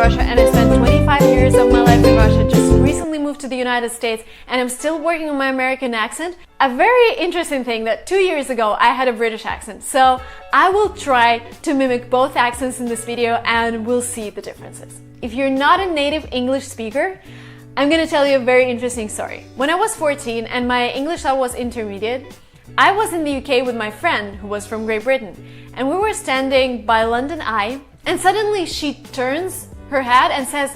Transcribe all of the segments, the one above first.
Russia and I spent 25 years of my life in Russia, just recently moved to the United States and I'm still working on my American accent. A very interesting thing that 2 years ago I had a British accent, so I will try to mimic both accents in this video and we'll see the differences. If you're not a native English speaker, I'm gonna tell you a very interesting story. When I was 14 and my English level was intermediate, I was in the UK with my friend who was from Great Britain, and we were standing by London Eye, and suddenly she turns her head and says,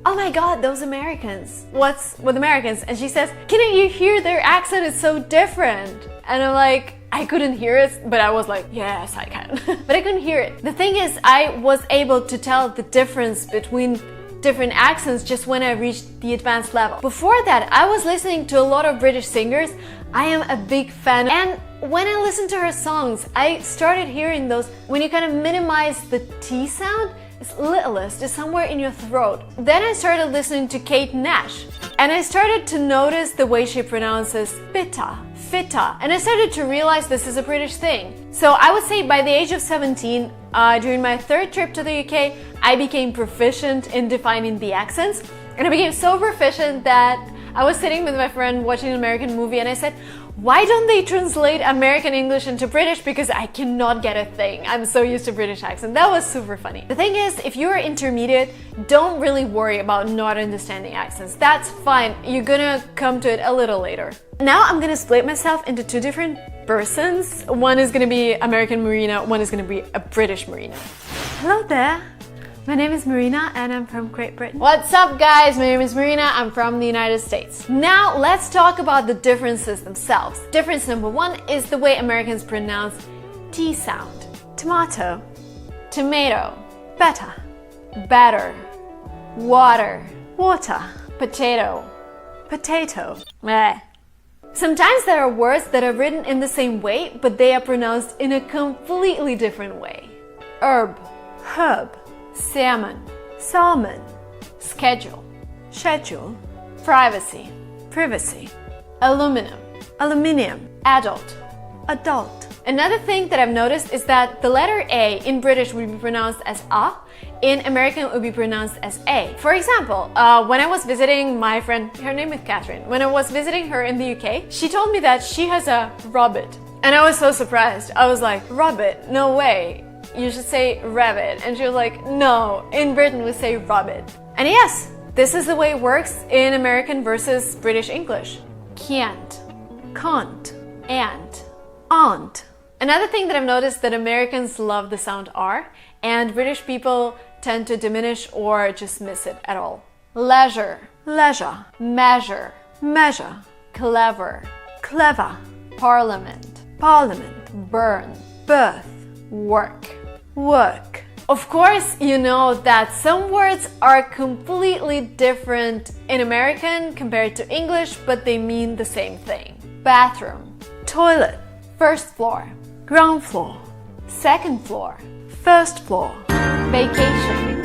"Oh my god, those Americans. What's with Americans?" And she says, "Can you hear their accent is so different?" And I'm like, I couldn't hear it, but I was like, yes, I can. But I couldn't hear it. The thing is, I was able to tell the difference between different accents just when I reached the advanced level. Before that, I was listening to a lot of British singers. I am a big fan, and when I listened to her songs, I started hearing those, when you kind of minimize the T sound, it's littlest, it's somewhere in your throat. Then I started listening to Kate Nash, and I started to notice the way she pronounces fitta, and I started to realize this is a British thing. So I would say by the age of 17, during my third trip to the UK, I became proficient in defining the accents, and I became so proficient that I was sitting with my friend watching an American movie and I said, why don't they translate American English into British, because I cannot get a thing. I'm so used to British accent. That was super funny. The thing is, if you're intermediate, don't really worry about not understanding accents. That's fine. You're gonna come to it a little later. Now I'm gonna split myself into two different persons. One is gonna be American Marina, one is gonna be a British Marina. Hello there. My name is Marina and I'm from Great Britain. What's up guys? My name is Marina, I'm from the United States. Now let's talk about the differences themselves. Difference number one is the way Americans pronounce T sound. Tomato, tomato, better, better, water, water, potato, potato, meh. Sometimes there are words that are written in the same way, but they are pronounced in a completely different way. Herb, herb. Salmon, salmon. Schedule, schedule. Privacy, privacy. Aluminum, aluminium. Adult, adult. Another thing that I've noticed is that the letter A in British would be pronounced as A, in American it would be pronounced as A. For example, when I was visiting my friend, her name is Catherine, when I was visiting her in the UK, she told me that she has a rabbit. And I was so surprised. I was like, rabbit? No way. You should say rabbit. And she was like, no, in Britain we say rabbit. And yes, this is the way it works in American versus British English. Can't, can't, and, aren't. Another thing that I've noticed that Americans love the sound R, and British people tend to diminish or just miss it at all. Leisure, leisure. Measure, measure. Clever, clever. Parliament, parliament. Burn, birth. Work, work. Of course, you know that some words are completely different in American compared to English, but they mean the same thing. Bathroom, toilet. First floor, ground floor. Second floor, first floor. Vacation,